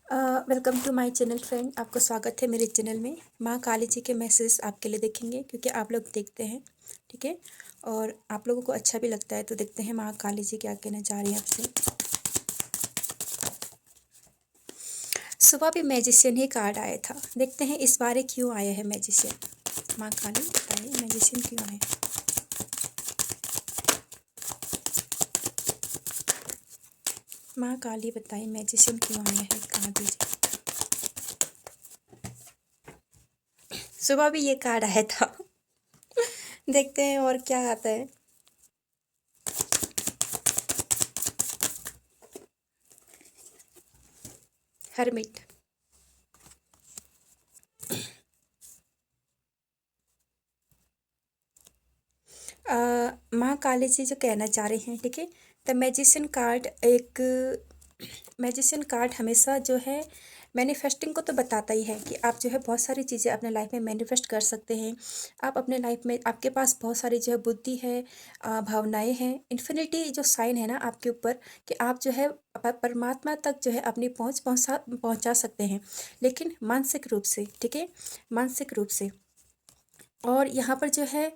Welcome to my channel friend. आपका स्वागत है मेरे चैनल में। माँ काली जी के मैसेज आपके लिए देखेंगे क्योंकि आप लोग देखते हैं, ठीक है, और आप लोगों को अच्छा भी लगता है। तो देखते हैं माँ काली जी क्या कहना चाह रही है आपसे। सुबह भी मैजिशियन ही कार्ड आया था, देखते हैं इस बार क्यों आया है मैजिशियन। माँ काली बताइए मैजिशियन क्यों आया। माँ काली बताइए मैजिशियन क्यों आया है, कहाँ दीजिए। सुबह भी ये कार्ड आया था देखते हैं और क्या आता है। हरमिट। माँ काली जी जो कहना चाह रही हैं, ठीक है। द मैजिशियन कार्ड हमेशा जो है मैनिफेस्टिंग को तो बताता ही है कि आप जो है बहुत सारी चीज़ें अपने लाइफ में मैनिफेस्ट कर सकते हैं। आप अपने लाइफ में आपके पास बहुत सारी जो है बुद्धि है, भावनाएं हैं, इन्फिनिटी जो साइन है ना आपके ऊपर, कि आप जो है परमात्मा तक जो है अपनी पहुंचा सकते हैं, लेकिन मानसिक रूप से, ठीक है, मानसिक रूप से। और यहाँ पर जो है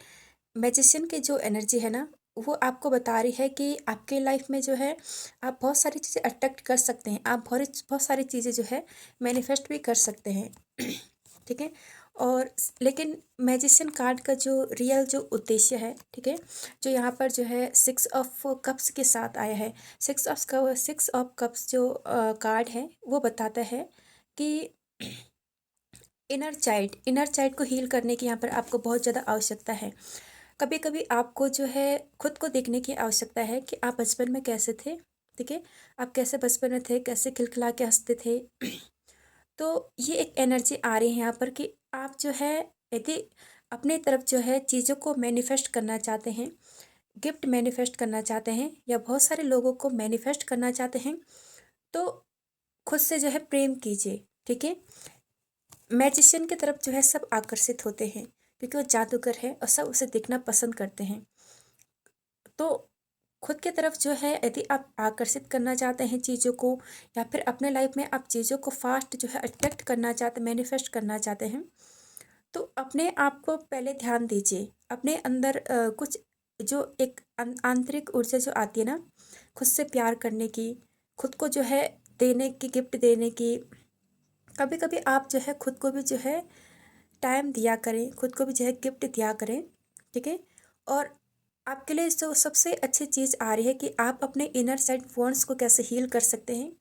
मैजिशियन की जो एनर्जी है ना, वो आपको बता रही है कि आपके लाइफ में जो है आप बहुत सारी चीज़ें अट्रैक्ट कर सकते हैं। आप बहुत सारी चीज़ें जो है मैनिफेस्ट भी कर सकते हैं ठीक है। और लेकिन मैजिशियन कार्ड का जो रियल जो उद्देश्य है, ठीक है, जो यहाँ पर जो है 6 ऑफ कप्स के साथ आया है। 6 ऑफ कप्स जो कार्ड है वो बताता है कि इनर चाइल्ड को हील करने की यहाँ पर आपको बहुत ज़्यादा आवश्यकता है। कभी कभी आपको जो है खुद को देखने की आवश्यकता है कि आप बचपन में कैसे थे, ठीक है, आप कैसे बचपन में थे, कैसे खिलखिला के हंसते थे तो ये एक एनर्जी आ रही है यहाँ पर कि आप जो है यदि अपने तरफ जो है चीज़ों को मैनिफेस्ट करना चाहते हैं, गिफ्ट मैनिफेस्ट करना चाहते हैं, या बहुत सारे लोगों को मैनिफेस्ट करना चाहते हैं, तो खुद से जो है प्रेम कीजिए, ठीक है। मैजिशियन की तरफ जो है सब आकर्षित होते हैं क्योंकि वो जादूगर है और सब उसे देखना पसंद करते हैं। तो खुद की तरफ जो है यदि आप आकर्षित करना चाहते हैं चीज़ों को, या फिर अपने लाइफ में आप चीज़ों को फास्ट जो है अट्रैक्ट करना चाहते, मैनिफेस्ट करना चाहते हैं, तो अपने आप को पहले ध्यान दीजिए। अपने अंदर कुछ जो एक आंतरिक ऊर्जा जो आती है ना, खुद से प्यार करने की, खुद को जो है देने की, गिफ्ट देने की। कभी कभी आप जो है खुद को भी जो है टाइम दिया करें, खुद को भी जो है गिफ्ट दिया करें, ठीक है। और आपके लिए जो सबसे अच्छी चीज़ आ रही है कि आप अपने इनर साइड वॉन्ट्स को कैसे हील कर सकते हैं।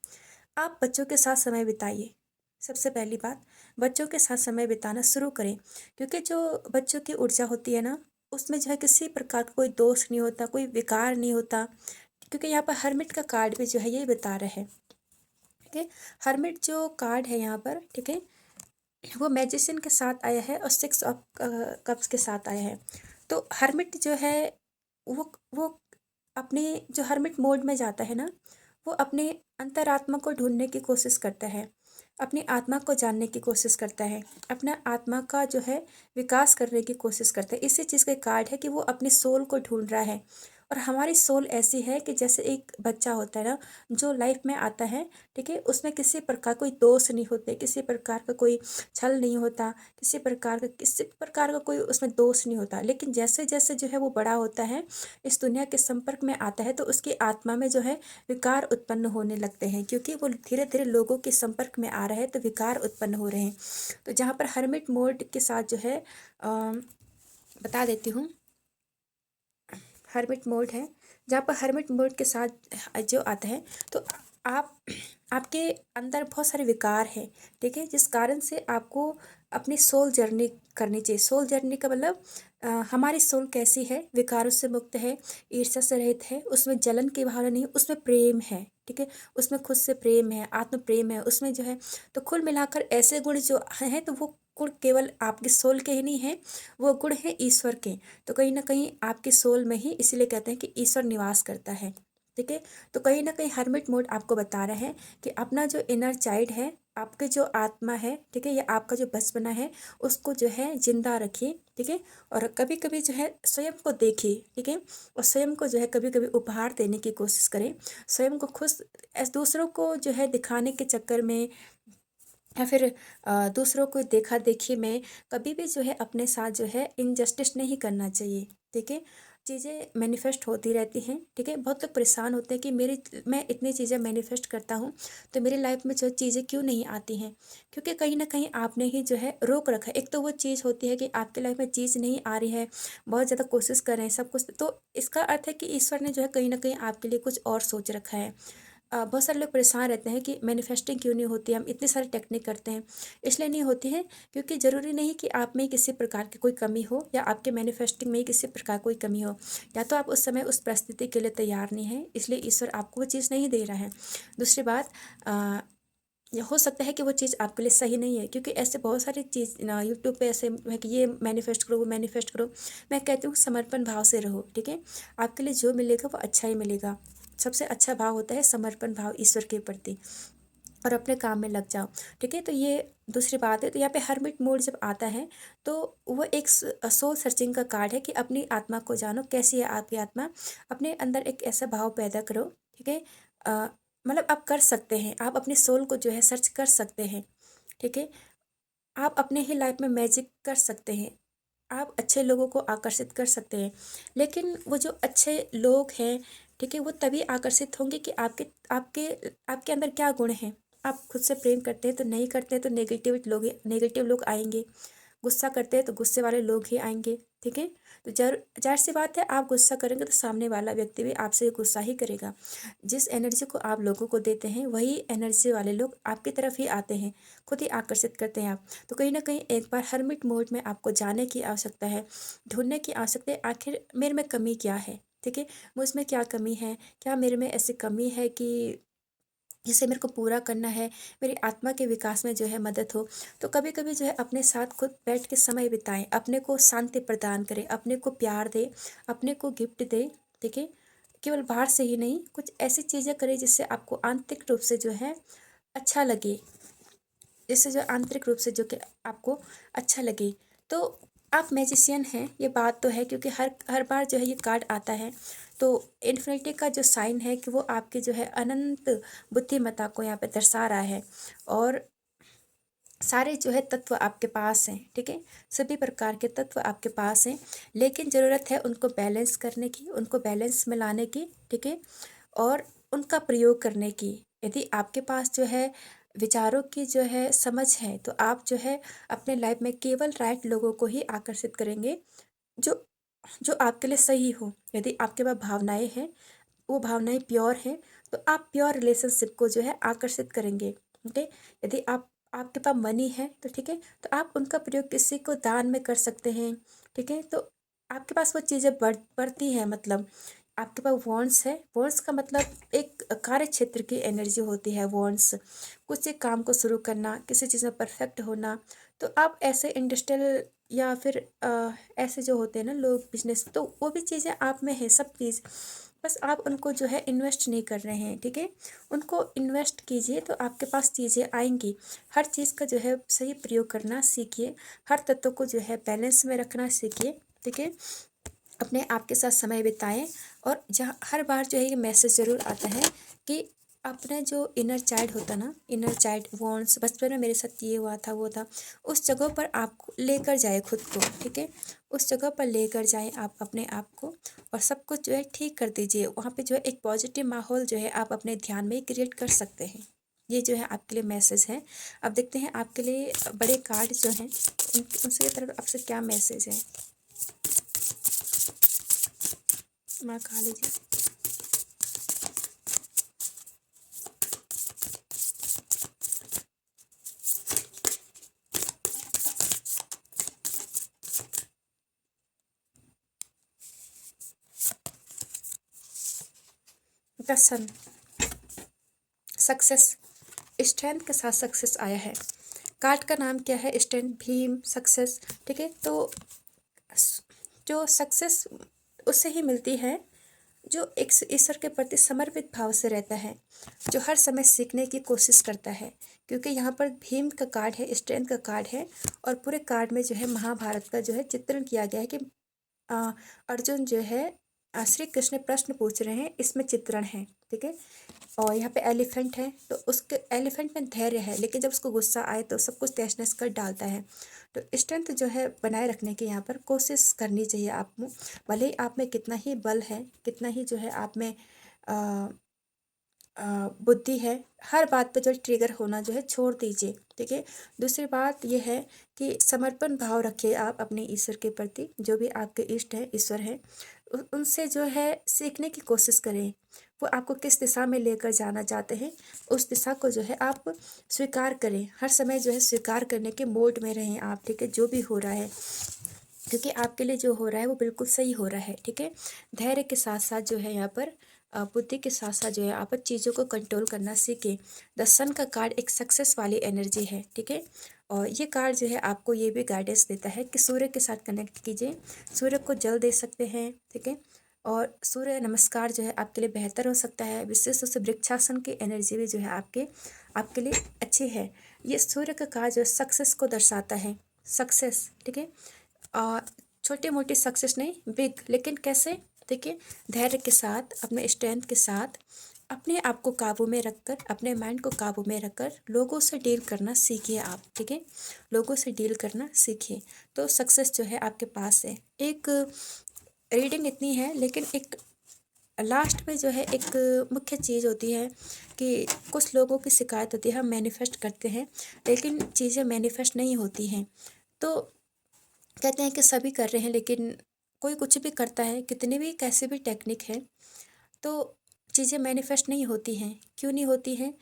आप बच्चों के साथ समय बिताइए। सबसे पहली बात, बच्चों के साथ समय बिताना शुरू करें, क्योंकि जो बच्चों की ऊर्जा होती है ना, उसमें जो है किसी प्रकार का कोई दोष नहीं होता, कोई विकार नहीं होता। क्योंकि यहाँ पर हर्मिट का कार्ड भी जो है यही बता रहा है, ठीक है। हर्मिट जो कार्ड है यहाँ पर, ठीक है, वो मैजिशियन के साथ आया है और 6 ऑफ कप्स के साथ आया है। तो हर्मिट जो है वो अपने जो हर्मिट मोड में जाता है ना, वो अपने अंतरात्मा को ढूंढने की कोशिश करता है, अपनी आत्मा को जानने की कोशिश करता है, अपना आत्मा का जो है विकास करने की कोशिश करता है। इसी चीज़ का कार्ड है कि वो अपनी सोल को ढूंढ रहा है। और हमारी सोल ऐसी है कि जैसे एक बच्चा होता है ना, जो लाइफ में आता है, ठीक है, उसमें किसी प्रकार कोई दोष नहीं होते, किसी प्रकार का कोई छल नहीं होता, किसी प्रकार का कोई उसमें दोष नहीं होता। लेकिन जैसे जैसे जो है वो बड़ा होता है, इस दुनिया के संपर्क में आता है, तो उसकी आत्मा में जो है विकार उत्पन्न होने लगते हैं, क्योंकि वो धीरे धीरे लोगों के संपर्क में आ रहा है तो विकार उत्पन्न हो रहे हैं। तो जहाँ पर हर्मिट मोड के साथ जो है बता देती हूँ, हर्मिट मोड है, जहाँ पर हर्मिट मोड के साथ जो आता है, तो आप आपके अंदर बहुत सारे विकार हैं, ठीक है, जिस कारण से आपको अपनी सोल जर्नी करनी चाहिए। सोल जर्नी का मतलब हमारी सोल कैसी है, विकारों से मुक्त है, ईर्ष्या से रहित है, उसमें जलन की भावना नहीं, उसमें प्रेम है, ठीक है, उसमें खुद से प्रेम है, आत्म प्रेम है उसमें जो है। तो कुल मिलाकर ऐसे गुण जो हैं, तो वो गुण केवल आपके सोल के ही नहीं हैं, वो गुण हैं ईश्वर के। तो कहीं ना कहीं आपके सोल में ही, इसीलिए कहते हैं कि ईश्वर निवास करता है, ठीक है। तो कहीं ना कहीं हर्मिट मोड आपको बता रहा है कि अपना जो इनर चाइल्ड है, आपके जो आत्मा है, ठीक है, या आपका जो बचपना है, उसको जो है जिंदा रखिए, ठीक है। और कभी कभी जो है स्वयं को देखिए, ठीक है। और स्वयं को जो है कभी कभी उपहार देने की कोशिश करें, स्वयं को खुश। दूसरों को जो है दिखाने के चक्कर में या फिर दूसरों को देखा देखी में कभी भी जो है अपने साथ जो है इनजस्टिस नहीं करना चाहिए, ठीक है। चीज़ें मैनिफेस्ट होती रहती हैं, ठीक है। बहुत लोग परेशान होते हैं कि मैं इतनी चीज़ें मैनिफेस्ट करता हूँ तो मेरी लाइफ में जो चीज़ें क्यों नहीं आती हैं, क्योंकि कहीं ना कहीं आपने ही जो है रोक रखा है। एक तो वो चीज़ होती है कि आपकी लाइफ में चीज़ नहीं आ रही है, बहुत ज़्यादा कोशिश कर रहे हैं सब कुछ, तो इसका अर्थ है कि ईश्वर ने जो है कहीं ना कहीं आपके लिए कुछ और सोच रखा है। बहुत सारे लोग परेशान रहते हैं कि मैनिफेस्टिंग क्यों नहीं होती, हम इतनी सारी टेक्निक करते हैं। इसलिए नहीं होती है क्योंकि ज़रूरी नहीं कि आप में किसी प्रकार की कोई कमी हो या आपके मैनिफेस्टिंग में ही किसी प्रकार कोई कमी हो, या तो आप उस समय उस परिस्थिति के लिए तैयार नहीं हैं, इसलिए ईश्वर आपको वो चीज़ नहीं दे रहा है। दूसरी बात, ये हो सकता है कि वो चीज़ आपके लिए सही नहीं है, क्योंकि ऐसे बहुत सारी चीज़ ना यूट्यूब पे ऐसे है कि ये मैनिफेस्ट करो, वो मैनिफेस्ट करो। मैं कहती हूँ समर्पण भाव से रहो, ठीक है। आपके लिए जो मिलेगा वो अच्छा ही मिलेगा। सबसे अच्छा भाव होता है समर्पण भाव ईश्वर के प्रति, और अपने काम में लग जाओ, ठीक है। तो ये दूसरी बात है। तो यहाँ पे हर्मिट मोड जब आता है तो वो एक सोल सर्चिंग का कार्ड है कि अपनी आत्मा को जानो, कैसी है आपकी आत्मा। अपने अंदर एक ऐसा भाव पैदा करो, ठीक है। मतलब आप कर सकते हैं, आप अपनी सोल को जो है सर्च कर सकते हैं, ठीक है। आप अपने ही लाइफ में मैजिक कर सकते हैं, आप अच्छे लोगों को आकर्षित कर सकते हैं। लेकिन वो जो अच्छे लोग हैं, ठीक है, वो तभी आकर्षित होंगे कि आपके आपके आपके अंदर क्या गुण हैं। आप खुद से प्रेम करते हैं तो नहीं करते हैं तो नेगेटिव लोग आएंगे। गुस्सा करते हैं तो गुस्से वाले लोग ही आएंगे, ठीक है। तो जाहिर सी बात है, आप गुस्सा करेंगे तो सामने वाला व्यक्ति भी आपसे गुस्सा ही करेगा। जिस एनर्जी को आप लोगों को देते हैं वही एनर्जी वाले लोग आपकी तरफ ही आते हैं, खुद ही आकर्षित करते हैं आप। तो कहीं ना कहीं एक बार हर्मिट मोड में आपको जाने की आवश्यकता है, ढूंढने की आवश्यकता है, आखिर मेरे में कमी क्या है, ठीक है। मुझ में क्या कमी है, क्या मेरे में ऐसी कमी है कि जिसे मेरे को पूरा करना है, मेरी आत्मा के विकास में जो है मदद हो। तो कभी कभी जो है अपने साथ खुद बैठ के समय बिताएं, अपने को शांति प्रदान करें, अपने को प्यार दे, अपने को गिफ्ट दे, ठीक है। केवल बाहर से ही नहीं, कुछ ऐसी चीज़ें करें जिससे आपको आंतरिक रूप से जो है अच्छा लगे, जिससे जो आंतरिक रूप से जो कि आपको अच्छा लगे। तो आप मैजिशियन हैं, ये बात तो है, क्योंकि हर हर बार जो है ये कार्ड आता है तो इन्फिनिटी का जो साइन है कि वो आपके जो है अनंत बुद्धिमत्ता को यहाँ पे दर्शा रहा है। और सारे जो है तत्व आपके पास हैं, ठीक है। सभी प्रकार के तत्व आपके पास हैं, लेकिन ज़रूरत है उनको बैलेंस करने की, उनको बैलेंस में लाने की, ठीक है। और उनका प्रयोग करने की। यदि आपके पास जो है विचारों की जो है समझ है तो आप जो है अपने लाइफ में केवल राइट लोगों को ही आकर्षित करेंगे, जो जो आपके लिए सही हो। यदि आपके पास भावनाएं हैं, वो भावनाएं प्योर हैं, तो आप प्योर रिलेशनशिप को जो है आकर्षित करेंगे, ठीक है। यदि आपके पास मनी है तो ठीक है, तो आप उनका प्रयोग किसी को दान में कर सकते हैं, ठीक है। तो आपके पास वो चीज़ें बढ़ती हैं। मतलब आपके पास वॉन्ट्स है, वॉन्ट्स का मतलब एक कार्य क्षेत्र की एनर्जी होती है वॉन्ट्स, कुछ एक काम को शुरू करना, किसी चीज़ में परफेक्ट होना। तो आप ऐसे इंडस्ट्रियल या फिर ऐसे जो होते हैं ना लोग बिजनेस, तो वो भी चीज़ें आप में है सब चीज़, बस आप उनको जो है इन्वेस्ट नहीं कर रहे हैं, ठीक है। उनको इन्वेस्ट कीजिए तो आपके पास चीज़ें आएंगी। हर चीज़ का जो है सही प्रयोग करना सीखिए, हर तत्व को जो है बैलेंस में रखना सीखिए, ठीक है। अपने आप के साथ समय बिताएं। और जहाँ हर बार जो है ये मैसेज ज़रूर आता है कि अपना जो इनर चाइल्ड होता ना, इनर चाइल्ड वॉन्ट्स, बचपन में मेरे साथ ये हुआ था वो था, उस जगह पर आप लेकर जाए खुद को, ठीक है। उस जगह पर लेकर जाएं आप अपने आप को, और सब कुछ जो है ठीक कर दीजिए। वहाँ पे जो है एक पॉजिटिव माहौल जो है आप अपने ध्यान में क्रिएट कर सकते हैं। ये जो है आपके लिए मैसेज है। अब देखते हैं आपके लिए बड़े कार्ड जो हैं उनसे तरफ आपसे क्या मैसेज है। माँ खा लीजिए। द सन, सक्सेस, स्ट्रेंथ के साथ सक्सेस आया है। कार्ड का नाम क्या है, स्ट्रेंथ, भीम, सक्सेस, ठीक है। तो जो सक्सेस उससे ही मिलती है जो एक ईश्वर के प्रति समर्पित भाव से रहता है, जो हर समय सीखने की कोशिश करता है। क्योंकि यहाँ पर भीम का कार्ड है, स्ट्रेंथ का कार्ड है, और पूरे कार्ड में जो है महाभारत का जो है चित्रण किया गया है कि अर्जुन जो है श्री कृष्ण प्रश्न पूछ रहे हैं, इसमें चित्रण है, ठीक है। और यहाँ पे एलिफेंट है, तो उसके एलिफेंट में धैर्य है, लेकिन जब उसको गुस्सा आए तो सब कुछ तहस नहस कर डालता है। तो स्ट्रेंथ जो है बनाए रखने की यहाँ पर कोशिश करनी चाहिए आपको, भले ही आप में कितना ही बल है, कितना ही जो है आप में बुद्धि है, हर बात पर जो ट्रिगर होना जो है छोड़ दीजिए, ठीक है। दूसरी बात यह है कि समर्पण भाव रखिए आप अपने ईश्वर के प्रति, जो भी आपके इष्ट है, ईश्वर है, उनसे जो है सीखने की कोशिश करें। वो आपको किस दिशा में लेकर जाना चाहते हैं, उस दिशा को जो है आप स्वीकार करें। हर समय जो है स्वीकार करने के मोड में रहें आप, ठीक है, जो भी हो रहा है, क्योंकि आपके लिए जो हो रहा है वो बिल्कुल सही हो रहा है, ठीक है। धैर्य के साथ साथ जो है यहाँ पर बुद्धि के साथ साथ जो है आप चीज़ों को कंट्रोल करना सीखें। द सन का कार्ड एक सक्सेस वाली एनर्जी है, ठीक है। और ये कार्ड जो है आपको ये भी गाइडेंस देता है कि सूर्य के साथ कनेक्ट कीजिए, सूर्य को जल दे सकते हैं, ठीक है। और सूर्य नमस्कार जो है आपके लिए बेहतर हो सकता है। विशेष रूप से वृक्षासन की एनर्जी भी जो है आपके लिए अच्छी है। ये सूर्य का कार्ड जो सक्सेस को दर्शाता है, सक्सेस, ठीक है। छोटी मोटी सक्सेस नहीं, बिग, लेकिन कैसे, देखिए, धैर्य के साथ, अपने स्ट्रेंथ के साथ, अपने आप को काबू में रखकर, अपने माइंड को काबू में रखकर लोगों से डील करना सीखिए आप, ठीक है। लोगों से डील करना सीखिए, तो सक्सेस जो है आपके पास है। एक रीडिंग इतनी है, लेकिन एक लास्ट में जो है एक मुख्य चीज़ होती है कि कुछ लोगों की शिकायत होती है, हम मैनिफेस्ट करते हैं लेकिन चीज़ें मैनिफेस्ट नहीं होती हैं। तो कहते हैं कि सभी कर रहे हैं, लेकिन कोई कुछ भी करता है, कितनी भी कैसी भी टेक्निक है, तो चीज़ें मैनिफेस्ट नहीं होती हैं। क्यों नहीं होती हैं?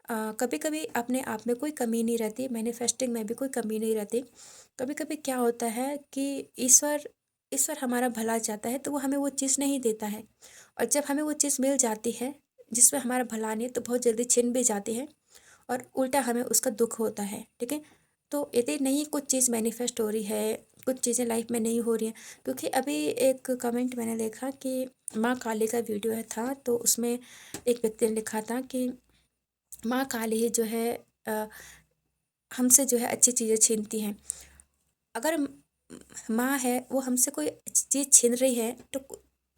कभी कभी अपने आप में कोई कमी नहीं रहती, मैनिफेस्टिंग में भी कोई कमी नहीं रहती। कभी कभी क्या होता है कि ईश्वर ईश्वर हमारा भला चाहता है, तो वो हमें वो चीज़ नहीं देता है, और जब हमें वो चीज़ मिल जाती है जिसमें हमारा भला नहीं है, तो बहुत जल्दी छिन भी जाती है, और उल्टा हमें उसका दुख होता है, ठीक है। तो यदि नहीं कुछ चीज़ मैनिफेस्ट हो रही है, कुछ चीज़ें लाइफ में नहीं हो रही हैं, क्योंकि अभी एक कमेंट मैंने देखा कि माँ काली का वीडियो है था, तो उसमें एक व्यक्ति ने लिखा था कि माँ काली ही जो है हमसे जो है अच्छी चीज़ें छीनती हैं। अगर माँ है, वो हमसे कोई चीज़ छीन रही है, तो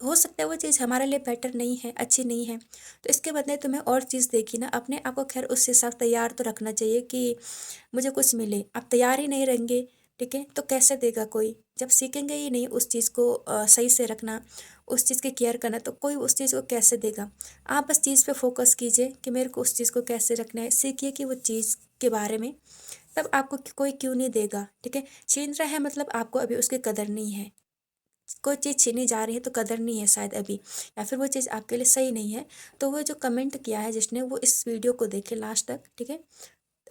हो सकता है वो चीज़ हमारे लिए बेटर नहीं है, अच्छी नहीं है, तो इसके बदले तुम्हें और चीज़ देगी ना। अपने आप को खैर उस हिसाब तैयार तो रखना चाहिए कि मुझे कुछ मिले। आप तैयार ही नहीं रहेंगे, ठीक है, तो कैसे देगा कोई? जब सीखेंगे ही नहीं उस चीज़ को सही से रखना, उस चीज़ की केयर करना, तो कोई उस चीज़ को कैसे देगा? आप बस चीज़ पे फोकस कीजिए कि मेरे को उस चीज़ को कैसे रखना है, सीखिए कि वो चीज़ के बारे में, तब आपको कोई क्यों नहीं देगा, ठीक है। छीन रहा है मतलब आपको अभी उसकी कदर नहीं है। कोई चीज़ छीनी जा रही है तो कदर नहीं है शायद अभी, या फिर वो चीज़ आपके लिए सही नहीं है। तो वो जो कमेंट किया है जिसने, वो इस वीडियो को देखे लास्ट तक, ठीक है,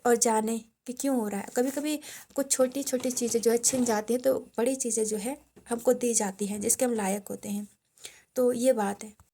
और जाने कि क्यों हो रहा है। कभी कभी कुछ छोटी छोटी चीज़ें जो है छिन जाती हैं, तो बड़ी चीज़ें जो है हमको दी जाती हैं जिसके हम लायक होते हैं। तो ये बात है।